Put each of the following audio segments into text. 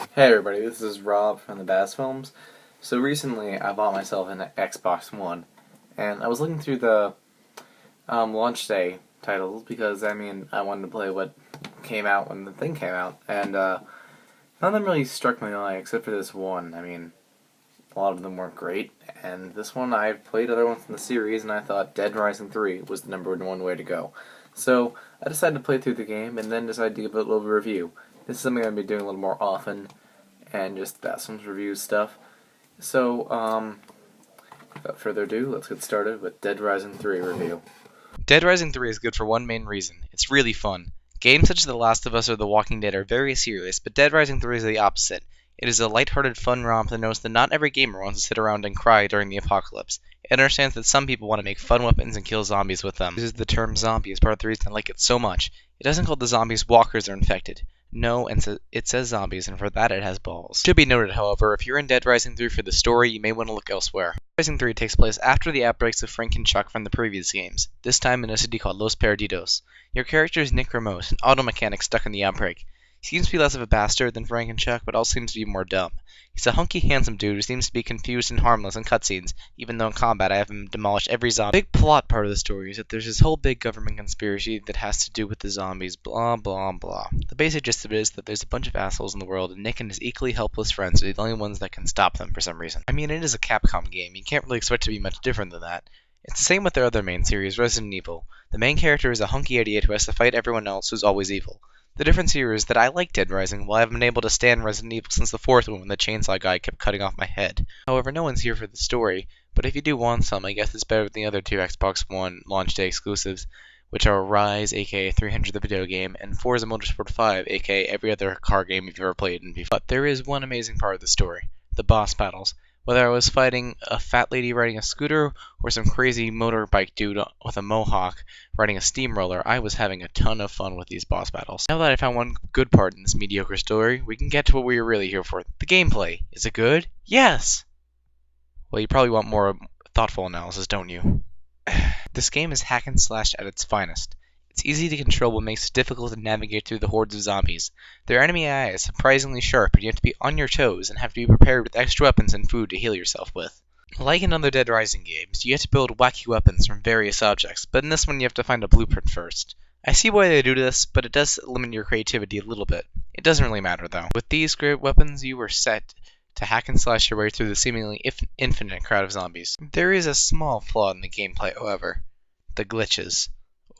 Hey everybody, this is Rob from TheBazFilms. So recently I bought myself an Xbox One, and I was looking through the launch day titles because, I wanted to play what came out when the thing came out, and none of them really struck my eye except for this one. A lot of them weren't great, and this one I've played other ones in the series, and I thought Dead Rising 3 was the number one way to go. So I decided to play through the game, and then decided to give it a little review. This is something I'm going to be doing a little more often, and just TheBazFilms review stuff. So, without further ado, let's get started with Dead Rising 3 review. Dead Rising 3 is good for one main reason. It's really fun. Games such as The Last of Us or The Walking Dead are very serious, but Dead Rising 3 is the opposite. It is a lighthearted, fun romp that knows that not every gamer wants to sit around and cry during the apocalypse. It understands that some people want to make fun weapons and kill zombies with them. It uses the term zombie as part of the reason I like it so much. It doesn't call the zombies walkers or infected. No, and it says zombies, and for that it has balls. It should be noted, however, if you're in Dead Rising 3 for the story, you may want to look elsewhere. Dead Rising 3 takes place after the outbreaks of Frank and Chuck from the previous games, this time in a city called Los Perdidos. Your character is Nick Ramos, an auto mechanic stuck in the outbreak. He seems to be less of a bastard than Frank and Chuck, but also seems to be more dumb. He's a hunky, handsome dude who seems to be confused and harmless in cutscenes, even though in combat I have him demolish every zombie. The big plot part of the story is that there's this whole big government conspiracy that has to do with the zombies, blah blah blah. The basic gist of it is that there's a bunch of assholes in the world, and Nick and his equally helpless friends are the only ones that can stop them for some reason. It is a Capcom game, you can't really expect to be much different than that. It's the same with their other main series, Resident Evil. The main character is a hunky idiot who has to fight everyone else who's always evil. The difference here is that I like Dead Rising, while I haven't been able to stand Resident Evil since the fourth one when the chainsaw guy kept cutting off my head. However, no one's here for the story, but if you do want some, I guess it's better than the other two Xbox One launch day exclusives, which are Rise, aka 300 the video game, and Forza Motorsport 5, aka every other car game you've ever played in before. But there is one amazing part of the story, the boss battles. Whether I was fighting a fat lady riding a scooter or some crazy motorbike dude with a mohawk riding a steamroller, I was having a ton of fun with these boss battles. Now that I found one good part in this mediocre story, we can get to what we were really here for. The gameplay. Is it good? Yes! Well, you probably want more thoughtful analysis, don't you? This game is hack and slash at its finest. It's easy to control but makes it difficult to navigate through the hordes of zombies. Their enemy AI is surprisingly sharp, and you have to be on your toes and have to be prepared with extra weapons and food to heal yourself with. Like in other Dead Rising games, you have to build wacky weapons from various objects, but in this one you have to find a blueprint first. I see why they do this, but it does limit your creativity a little bit. It doesn't really matter though. With these great weapons, you are set to hack and slash your way through the seemingly infinite crowd of zombies. There is a small flaw in the gameplay, however. The glitches.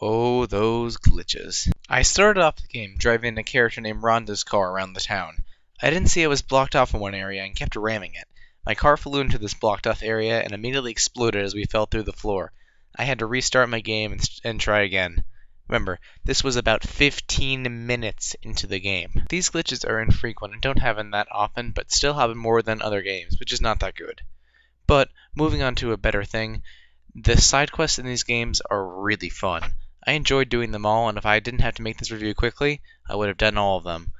Oh, those glitches. I started off the game driving a character named Rhonda's car around the town. I didn't see it was blocked off in one area and kept ramming it. My car flew into this blocked off area and immediately exploded as we fell through the floor. I had to restart my game and try again. Remember, this was about 15 minutes into the game. These glitches are infrequent and don't happen that often, but still happen more than other games, which is not that good. But, moving on to a better thing, the side quests in these games are really fun. I enjoyed doing them all, and if I didn't have to make this review quickly, I would have done all of them.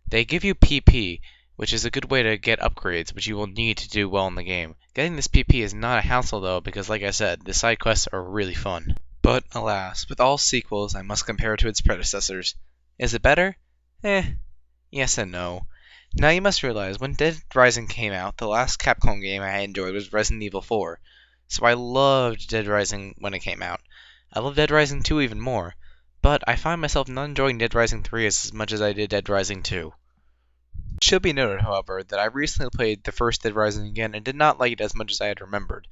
They give you PP, which is a good way to get upgrades, which you will need to do well in the game. Getting this PP is not a hassle though, because like I said, the side quests are really fun. But alas, with all sequels, I must compare it to its predecessors. Is it better? Yes and no. Now you must realize, when Dead Rising came out, the last Capcom game I enjoyed was Resident Evil 4. So I loved Dead Rising when it came out. I love Dead Rising 2 even more, but I find myself not enjoying Dead Rising 3 as much as I did Dead Rising 2. It should be noted, however, that I recently played the first Dead Rising again and did not like it as much as I had remembered.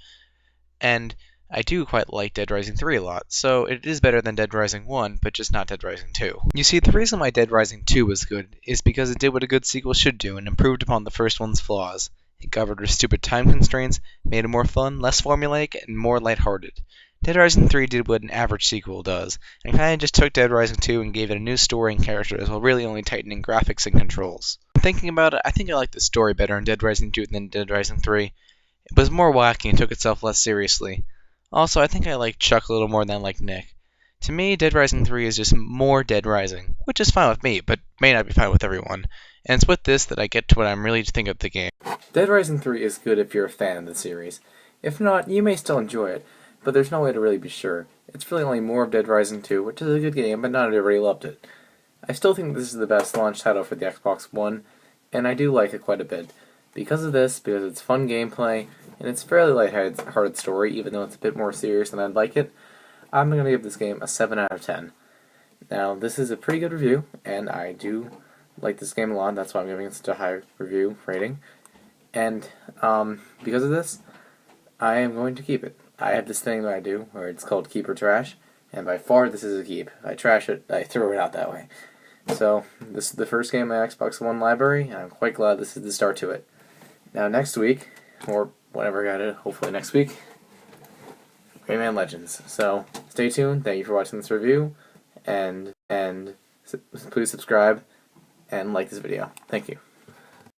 And I do quite like Dead Rising 3 a lot, so it is better than Dead Rising 1, but just not Dead Rising 2. You see, the reason why Dead Rising 2 was good is because it did what a good sequel should do and improved upon the first one's flaws. It covered with stupid time constraints, made it more fun, less formulaic, and more lighthearted. Dead Rising 3 did what an average sequel does, and kinda just took Dead Rising 2 and gave it a new story and characters while really only tightening graphics and controls. Thinking about it, I think I like the story better in Dead Rising 2 than Dead Rising 3. It was more wacky and took itself less seriously. Also, I think I like Chuck a little more than I like Nick. To me, Dead Rising 3 is just more Dead Rising, which is fine with me, but may not be fine with everyone. And it's with this that I get to what I'm really think of the game. Dead Rising 3 is good if you're a fan of the series. If not, you may still enjoy it, but there's no way to really be sure. It's really only more of Dead Rising 2, which is a good game, but not everybody loved it. I still think this is the best launch title for the Xbox One, and I do like it quite a bit. Because of this, because it's fun gameplay, and it's fairly lighthearted story, even though it's a bit more serious than I'd like it, I'm going to give this game a 7 out of 10. Now, this is a pretty good review, and I do like this game a lot. That's why I'm giving it such a high review rating. And because of this, I am going to keep it. I have this thing that I do where it's called keep or trash, and by far this is a keep. If I trash it, I throw it out that way. So, this is the first game in my Xbox One library, and I'm quite glad this is the start to it. Now, next week, or whenever I got it, hopefully next week, Rayman Legends. So, stay tuned. Thank you for watching this review, and please subscribe and like this video. Thank you.